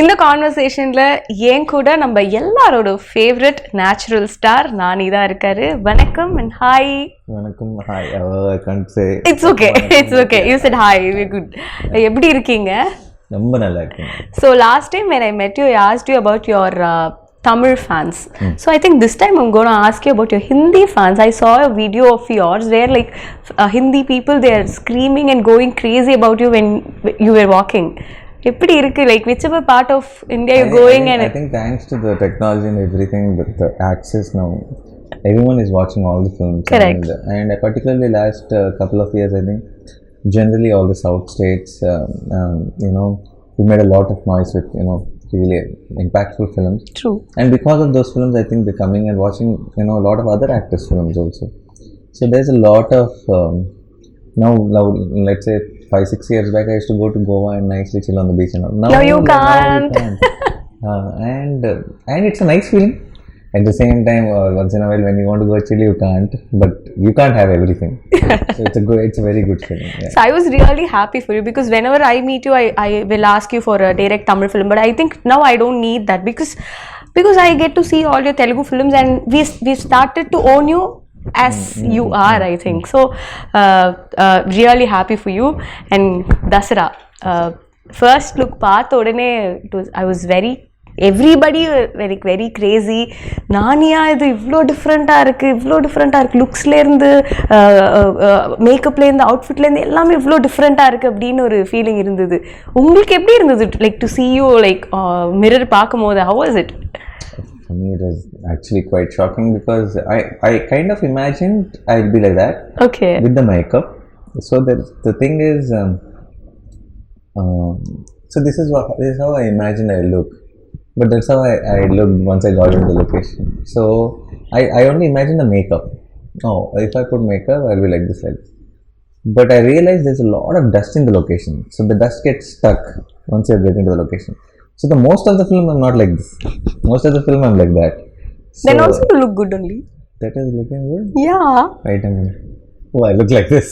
இந்த கான்வர்சேஷன்ல ஏன் கூட நம்ம எல்லாரோட ஃபேவரட் நேச்சுரல் ஸ்டார் நானி தான் இருக்காரு. வணக்கம் and hi. வணக்கம், hi. I can't say. It's okay. You said hi. We're good. எப்படி இருக்கீங்க? ரொம்ப நல்லா இருக்கேன். So last time when I met you, I asked you about your Tamil fans. So I think this time I'm going to ask you about your Hindi fans. I saw a video of yours where like Hindi people, they are screaming and going crazy about you when you were walking. எப்படி இருக்கு, like whichever part of India you're going? I think thanks to the technology and everything, with the access now, everyone is watching all the films. Correct. And particularly last couple of years, I think generally all the south states, we made a lot of noise with really impactful films. True. And because of those films, I think they're coming and watching a lot of other actors' films also. So there's a lot of now let's say 5-6 years back, I used to go to Goa and nicely chill on the beach and all. Now you can't. And it's a nice feeling. At the same time, once in a while when you want to go chill, you can't. But you can't have everything. So it's a very good feeling. Yeah. So I was really happy for you because whenever I meet you, I will ask you for a direct Tamil film. But I think now I don't need that because I get to see all your Telugu films and we started to own you as you are, I think. So really happy for you. And Dasara, first look paatha odane I was everybody very crazy. Naniya idu ivlo different-ஆ இருக்கு லுக்ஸ்ல இருந்து மேக்கப்ல இருந்து அவுட்ஃபிட்ல இருந்து எல்லாமே இவ்ளோ டிஃபரெண்டா இருக்கு அப்படின ஒரு feeling இருந்தது. உங்களுக்கு எப்படி இருந்தது, like to see you like mirror பாக்கும்போது? How was it? For me, it was actually quite shocking because I kind of imagined I'd be like that. Okay. With the makeup. So the thing is, so this is how I imagined I look. But that's how I looked once I got into the location. So I only imagined the makeup. Oh, if I put makeup, I'll be like this. But I realized there's a lot of dust in the location. So the dust gets stuck once you get into the location. So the most of the film I'm not like this. Most of the film I'm like that. So then also you look good only. That is looking good? Yeah. Right, I mean, oh, I look like this.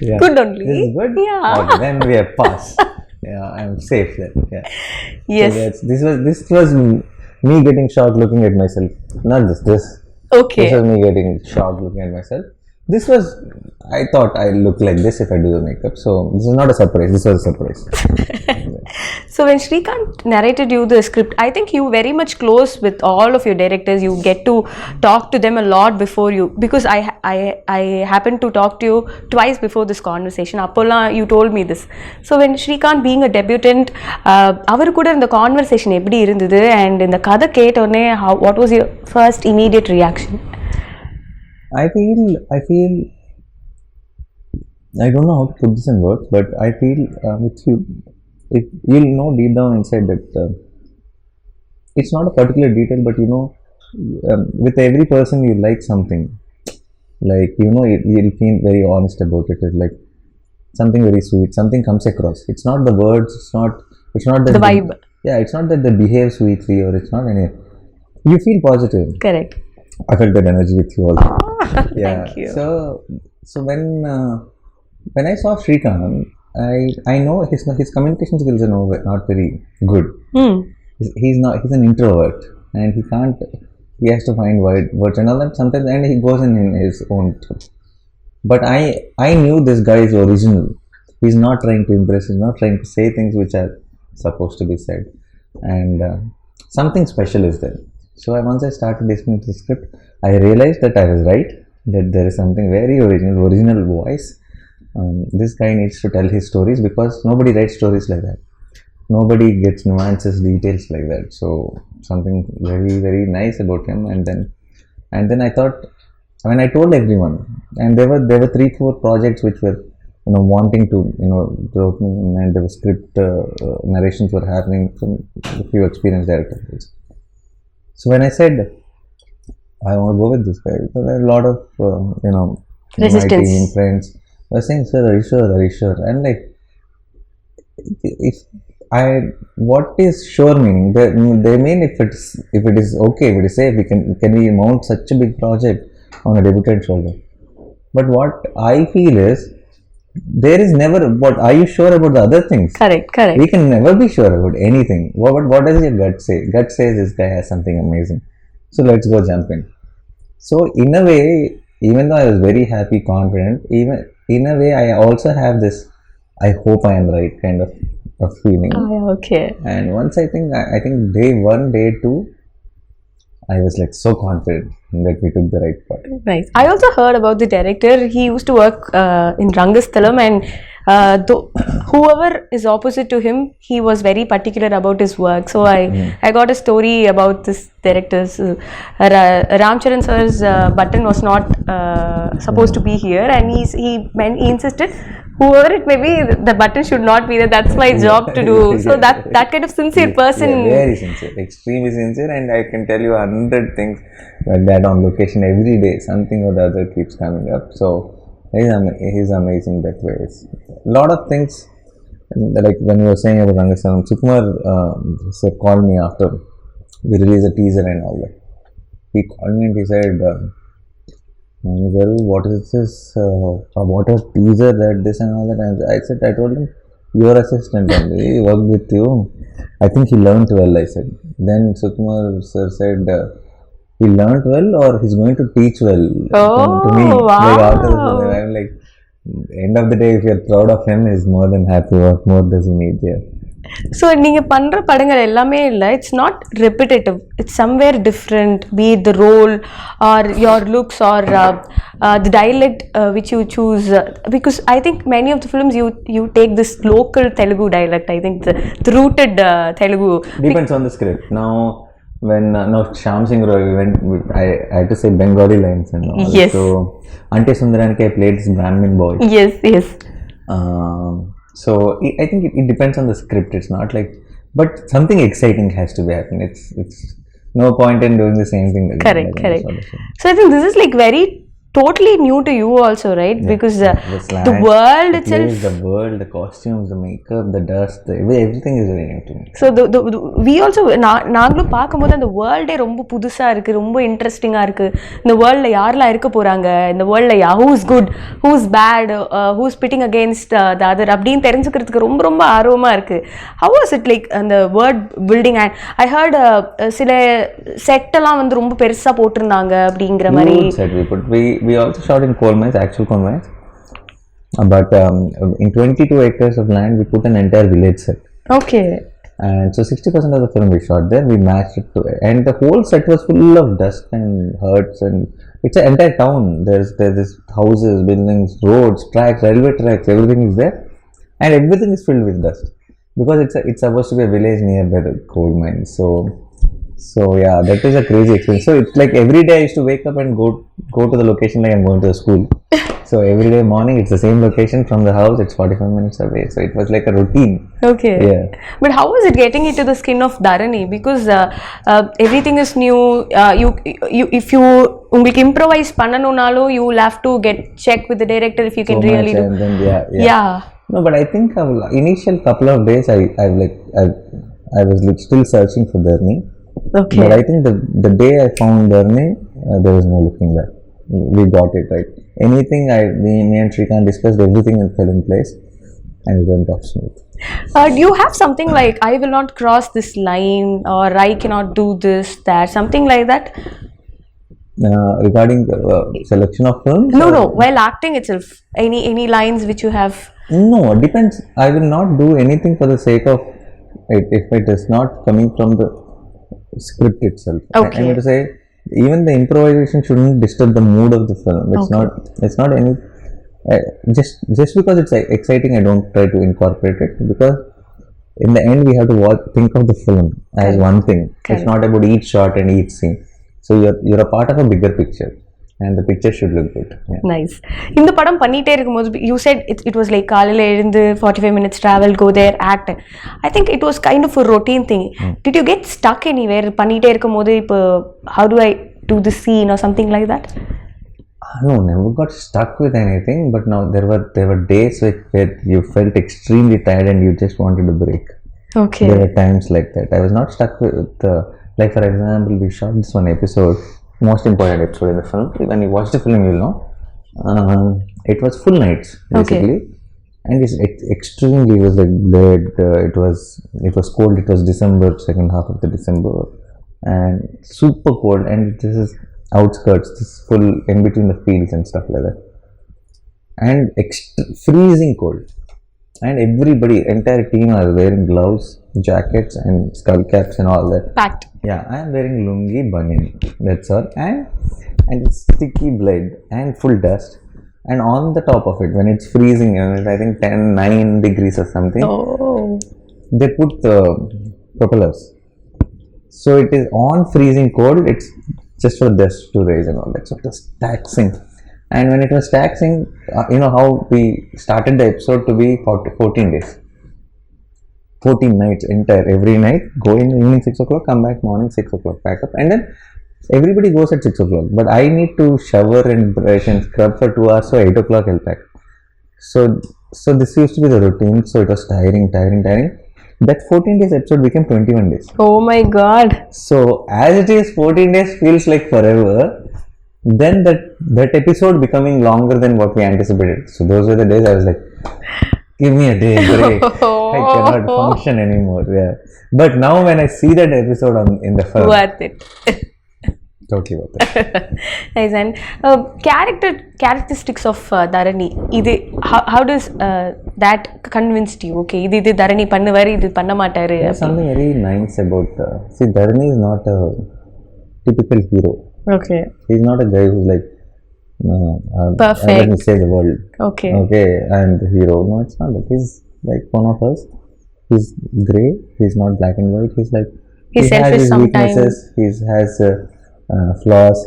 Yeah. Good only. This is good? Yeah. Okay, then we are passed. Yeah, I'm safe then. Yeah. Yes. So this was me getting shocked looking at myself. Not this. Okay. This was me getting shocked looking at myself. This was, I thought I look like this if I do the makeup. So this is not a surprise. This was a surprise. So when Srikanth narrated you the script, I think you very much close with all of your directors. You get to talk to them a lot before you, because I happened to talk to you twice before this conversation. Appola, you told me this. So when Srikanth being a debutant, avaru kuda in the conversation eppadi irundhudu, and in the kada ketone, what was your first immediate reaction? I feel I don't know how to put this in words, but I feel you'll know deep down inside that it's not a particular detail, but with every person you like something, like you'll feel very honest about it. It's like something very sweet, something comes across. It's not the words, it's not that the vibe. Yeah, it's not that they behave sweetly, or it's not any. You feel positive. Correct. I felt that energy with you also. Yeah. Thank you. So when I saw Srikanth, I know his communication skills are not very good. He's an introvert, and he has to find words and all that sometimes, and he goes in his own thoughts. But I knew this guy is original. He's not trying to impress, he's not trying to say things which are supposed to be said, and something special is there. So once I started listening to the script, I realized that I was right, that there is something very original voice. This guy needs to tell his stories, because nobody writes stories like that. Nobody gets nuances, details like that. So something very, very nice about him. And then I thought, when I told everyone, and there were 3-4 projects which were wanting to and there were script narrations were happening from a few experienced directors. So when I said I want to go with this guy, there were a lot of resistance. My team, friends were saying, "Sir, are you sure?" And like, what is sure meaning? They mean if it is okay, if it is safe, can we mount such a big project on a debutant shoulder? But what I feel is, there is never, but are you sure about the other things? Correct. We can never be sure about anything. What does your gut say? Gut says this guy has something amazing. So let's go jump in. So in a way, even though I was very happy, confident, even in a way, I also have this, I hope I am right kind of feeling. Okay. And once I think day 1, day 2, I was like so confident that we took the right part. Nice. I also heard about the director. He used to work in Rangasthalam, and whoever is opposite to him, he was very particular about his work. So I got a story about this director's Ramcharan sir's button was not supposed to be here, and he insisted whoever it may be, the button should not be there. That's my job to do. So that kind of sincere person. Yeah, very sincere, extremely sincere, and I can tell you 100 things like that on location every day. Something or the other keeps coming up. So he's amazing that way. A lot of things, like when you were saying about Rangasalam, Sukumar called me after we released a teaser and all that. He called me and he said, what is this? What a teaser, that this and all that. And I told him, your assistant only, he worked with you. I think he learned well, I said. Then Sukumar sir said, he learned well or he's going to teach well to me. Wow. Like after the, I'm like, end of the day, if you're proud of him, he's more than happy. What more does he need here? So நீங்கள் பண்ணுற படங்கள் எல்லாமே இல்லை, it's not repetitive, it's somewhere different, be it the role or your looks or the dialect which you choose, because I think many of the films you take this local Telugu dialect, I think the rooted Telugu. Depends on the script. When Shyam Singh Roy went, I had to say Bengali lines and all. Yes. So Ante Sundaraniki I played this Brahmin boy. Yes. So I think it depends on the script. It's not like, but something exciting has to be happening. It's no point in doing the same thing again. Correct. So I think this is like very totally new to you also, right? Yeah. Because the world itself, the world, the costumes, the makeup, the dust, everything is very new to me. So we also நாங்களும் பார்க்கும்போது அந்த வேர்ல்டே ரொம்ப புதுசா இருக்கு, ரொம்ப இன்ட்ரெஸ்டிங்கா இருக்கு. இந்த வேர்ல்ட்ல யாரெல்லாம் இருக்க போறாங்க, இந்த வேர்ல்ட்ல who is good, who is bad, who is pitting against the other அப்படின்னு தெரிஞ்சுக்கிறதுக்கு ரொம்ப ரொம்ப ஆர்வமா இருக்கு. How was it like அந்த world building? And I heard சில செட் எல்லாம் வந்து ரொம்ப பெருசா போட்டிருந்தாங்க அப்படிங்கிற மாதிரி. We also shot in coal mines, actual coal mines. But in 22 acres of land, we put an entire village set. Okay. And so 60% of the film we shot there, we matched it to it. And the whole set was full of dust and huts, and it's an entire town. There's houses, buildings, roads, tracks, railway tracks, everything is there. And everything is filled with dust. Because it's supposed to be a village nearby the coal mines. So yeah, that is a crazy experience. So it's like every day I used to wake up and go to the location like I'm going to the school. So every day morning it's the same location from the house. It's 45 minutes away. So it was like a routine. Okay. Yeah. But how was it getting into the skin of Dharani? Because everything is new. You if you உங்களுக்கு improvise பண்ணனும்னாலும் you will have to check with the director if you can really do. And then, yeah. No, but I think initial couple of days I was still searching for Dharani. Okay. But I think the day I found Dharani, there was no looking back. We got it right. Anything me and Shrikant discussed, everything fell in place, and it went off smooth. Do you have something like I will not cross this line, or I cannot do this, that, something like that? Regarding selection of films? No. While acting itself, any lines which you have? No, it depends. I will not do anything for the sake of it if it is not coming from the script itself. Okay. I'm going to say even the improvisation shouldn't disturb the mood of the film. It's not any just because it's exciting I don't try to incorporate it, because in the end we have to think of the film as one thing. Correct. It's not about each shot and each scene. So you're a part of a bigger picture, and the picture should look good. Yeah. Nice. இந்த படம் பண்ணிட்டே இருக்கும்போது you said it was like காலையில எழுந்து 45 minutes travel, go there, act. I think it was kind of a routine thing. Did you get stuck anywhere பண்ணிட்டே இருக்கும்போது இப்போ how do I do the scene or something like that? No, never got stuck with anything, but now there were days where you felt extremely tired and you just wanted to break. Okay. There were times like that. I was not stuck with like for example, we shot this one episode, most important episode in the film. When you watch the film, you'll know. It was full nights basically. Okay. and it's extremely, it was like blood, it was cold, it was December, second half of the December, and super cold, and this is outskirts, this full in between the fields and stuff like that, and freezing cold, and everybody, entire team are wearing gloves, jackets and skull caps and all that. Packed. Yeah, I am wearing lungi, banyan, that's all, and it's sticky blood and full dust, and on the top of it, when it's freezing, and I think 9 degrees or something, Oh. they put the propellers. So it is on freezing cold, it's just for dust to raise and all that. So it was taxing. And when it was taxing, you know how we started the episode to be 14 days. 14 nights entire, every night, go in evening 6 o'clock, come back morning 6 o'clock, pack up, and then everybody goes at 6 o'clock. But I need to shower and brush and scrub for 2 hours, so 8 o'clock I'll pack. So this used to be the routine, so it was tiring. That 14 days episode became 21 days. Oh my god. So as it is, 14 days feels like forever. Then that episode becoming longer than what we anticipated. So those were the days I was like, give me a day break. I cannot function anymore. Yeah. But now when I see that episode in the film, Worth it. totally worth it. Nice. And characteristics of Dharani. How does that convinced you? Okay, இது Dharani பண்ணுவாரு, இது பண்ண மாட்டாரு. There's something very nice about see, Dharani is not a typical hero. Okay. He's not a guy who's like perfect. Let me save the world. Okay. I'm the hero. No, it's not like he's like one of us. He's grey. He's not black and white. He's like he's selfish has his sometimes. weaknesses. He has flaws.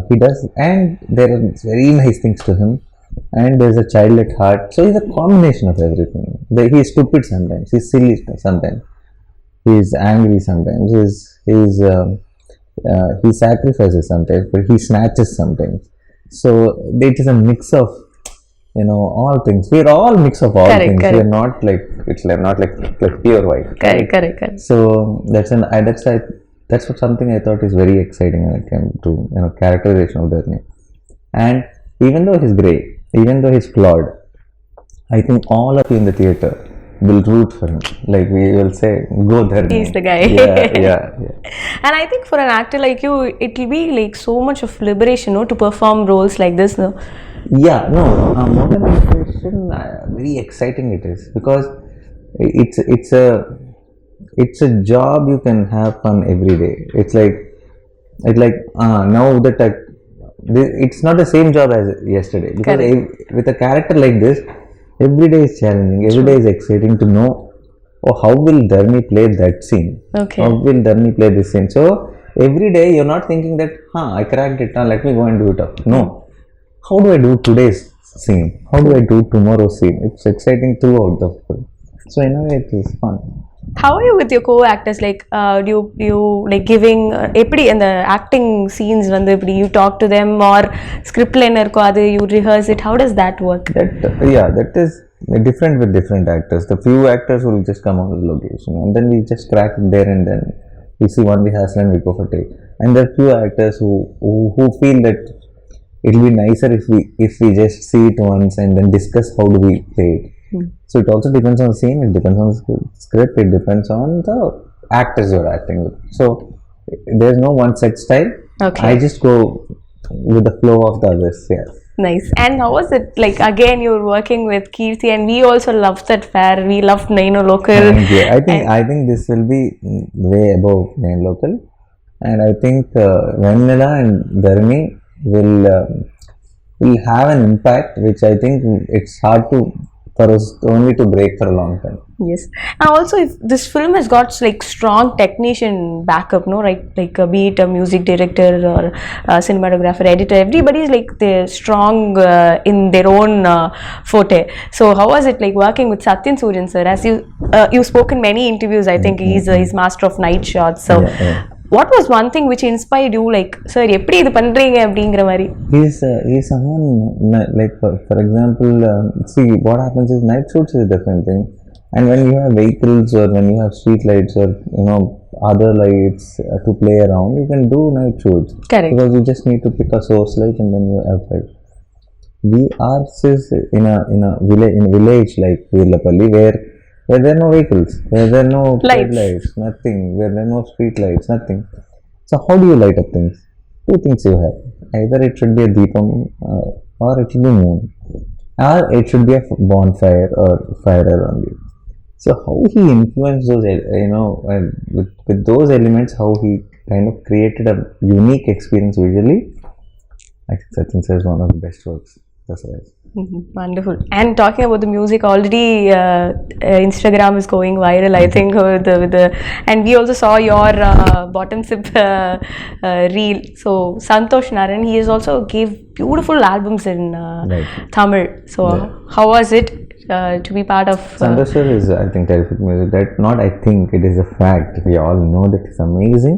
He does, and there are very nice things to him. And there's a child at heart. So he's a combination of everything. He's stupid sometimes. He's silly sometimes. He's angry sometimes. He sacrifices sometimes, but he snatches sometimes. So it is a mix of, you know, all things. We are all mix of all things. We are not like, it's like not like pure white. Correct. So that's what something I thought is very exciting when it came to, you know, characterization of Dharani. And even though he's grey, even though he's flawed, I think all of you in the theatre will root for him. Like we will say, go Dharani. He's the guy. Yeah. And I think for an actor like you, it will be like so much of liberation, no, to perform roles like this, no? Yeah, no, more than liberation, very exciting it is, because it's a job you can have fun every day. It's like now that it's not the same job as yesterday, because with a character like this, every day is challenging, every day is exciting to know, how will Dharani play that scene? Okay. How will Dharani play this scene? So every day you're not thinking that, I cracked it, let me go and do it up. No. How do I do today's scene? How do I do tomorrow's scene? It's exciting throughout the film. So in a way it is fun. How are you with your co-actors? Like, do you like giving in the acting scenes when you talk to them, or script liner you rehearse it? How does that work? That is different with different actors. The few actors will just come out of the location, and then we just crack it there and then. We see one rehearsal and we go for take. And there are few actors who feel that it will be nicer if we just see it once and then discuss how do we play it. So it also depends on the scene, it depends on the script, it depends on the actors you're acting with. So there's no one set style. Okay. I just go with the flow of the others. Yeah. Nice. And how was it? Like, again, you're working with Kirti, and we also loved that fair. We loved Naino Local. Thank you. I think this will be way above Naino Local, and I think Vanilla and Dharani will have an impact, which I think it's hard for us only to break for a long time. Yes. And also, if this film has got like strong technician backup, no, right? Like be it a music director or a cinematographer, editor, everybody is like they're strong in their own forte. So how was it like working with Satyan Suryan sir? As you've spoken many interviews, I think he's master of night shots. So what was one thing which inspired you, like, sir, எப்படி இது பண்றீங்க அப்படிங்கிற மாதிரி? He's someone like, for example, see what happens is night shoots is a different thing, and when you have vehicles or when you have street lights or other lights to play around, you can do night shoots. Correct. Because you just need to pick a source light and then you have light. we are in a village like Virlapalli where there are no vehicles, where there are no lights, nothing, where there are no street lights, nothing. So how do you light up things? Two things you have. Either it should be a deepam or it should be moon, or it should be a bonfire or fire around you. So how he influenced those, with those elements, how he kind of created a unique experience visually. I think Sachin says one of the best works. That's right. Wonderful. And talking about the music, already Instagram is going viral, I think, with the and we also saw your bottom sip reel. So Santosh Naran, he has also gave beautiful albums in Tamil. So how was it to be part of? Santosh sir is, I think, terrific music. I think, it is a fact. We all know that it's amazing.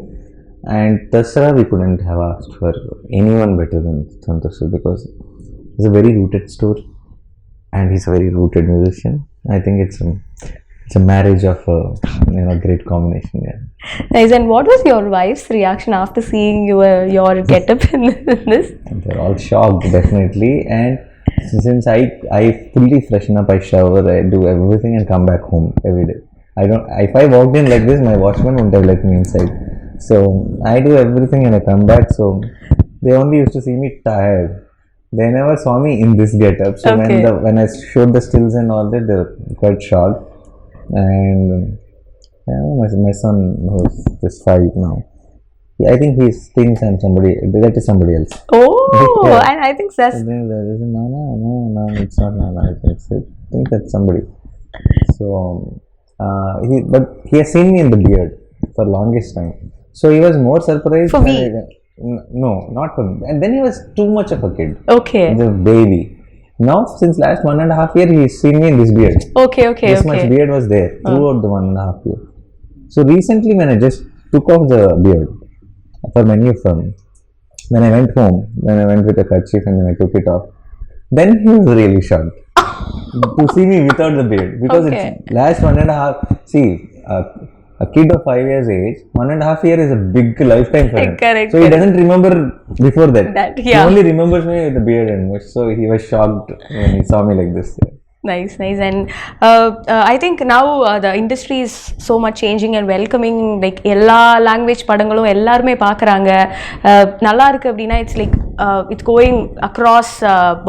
And Dasara, we couldn't have asked for anyone better than Santosh sir, because he's a very rooted story and he's a very rooted musician. I think it's a marriage of a great combination. Yeah. Nice. And what was your wife's reaction after seeing your getup in this? They're all shocked, definitely. And since I fully freshen up, I shower, I do everything and come back home every day. If I walked in like this, my watchman wouldn't have let me inside. So I do everything and I come back. So they only used to see me tired. They never saw me in this getup. So when I showed the stills and all that, they were quite shocked. And my son, who's just 5 now, I think he thinks I'm somebody. That is somebody else. Oh, and I think that's. No, it's not Nana. I think that's somebody. So but he has seen me in the beard for longest time. So he was more surprised. For me. No, not for me. And then he was too much of a kid. Okay. The baby. Now, since last 1.5 years, he's seen me in this beard. Okay. This much beard was there throughout the 1.5 years. So recently, when I just took off the beard, for many of them, when I went home, when I went with a kerchief and then I took it off, then he was really shocked to see me without the beard, because it's last 1.5. See, a kid of 5 years age, 1.5 years is a big lifetime for him. Correct. So he doesn't remember before that. Yeah. He only remembers me with the beard and much. So he was shocked when he saw me like this. Nice. And I think now the industry is so much changing and welcoming. Like எல்லா language படங்களும் எல்லாருமே பார்க்குறாங்க. நல்லா இருக்கு அப்படின்னா it's like it's going across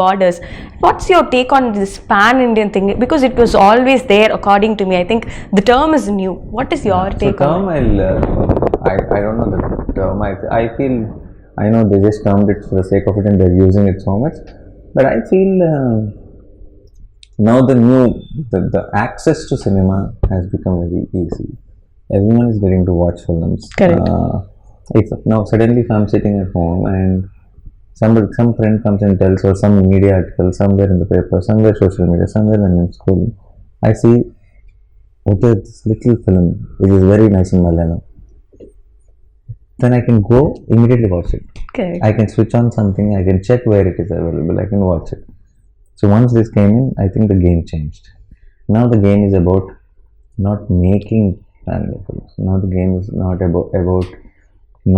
borders. What's your take on this pan-Indian thing? Because it was always there, according to me. I think the term is new. What is your take on it? I don't know the term. I feel, I know they just termed it for the sake of it and they're using it so much. But I feel now the access to cinema has become very easy. Everyone is getting to watch films. Correct. Now suddenly if I'm sitting at home and some friend comes and tells, or some media article somewhere in the paper, somewhere social media, somewhere when I'm in school, I see, okay, this little film which is very nice in Malayalam, then I can go immediately watch it. Okay. I can switch on something, I can check where it is available, I can watch it. So once this came in, I think the game changed. Now the game is about not making family films. Now the game is not about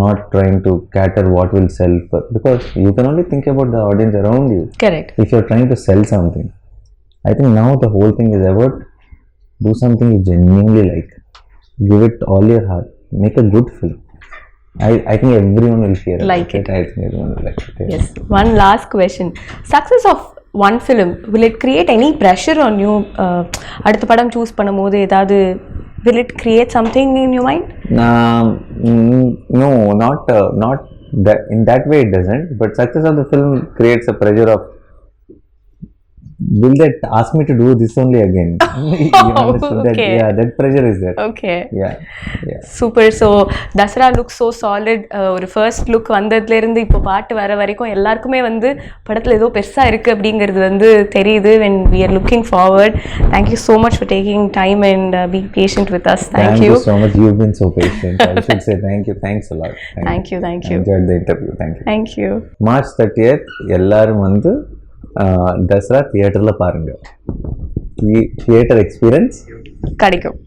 not trying to cater what will sell, because you can only think about the audience around you. Correct. If you're trying to sell something, I think now the whole thing is about do something you genuinely like, give it all your heart, make a good film. I think everyone will hear like it. I think everyone will like it. Yeah. Yes. One last question. Success of one film, will it create any pressure on you? அடுத்த படம் choose பண்ணும்போது ஏதாவது, will it create something in your mind? No, not that. In that way it doesn't. But success of the film creates a pressure of, will that ask me to do this only again? You understand that? Yeah, that pressure is there. Okay. Yeah. Super. So Dasara looks so solid. ஒரு first look வந்ததுல இருந்து இப்போ பாட்டு வர வரைக்கும் எல்லாருக்குமே வந்து படத்துல ஏதோ பெருசா இருக்கு அப்படிங்கிறது வந்து தெரியுது. When we are looking forward. Thank you so much for taking time and being patient with us. Thank you so much. You've been so patient. I should say thank you. Thanks a lot. Thank you. I enjoyed the interview. Thank you. March 30th எல்லாரும் வந்து தசரா தியேட்டர்ல பாருங்க. Theatre experience கிடைக்கும்.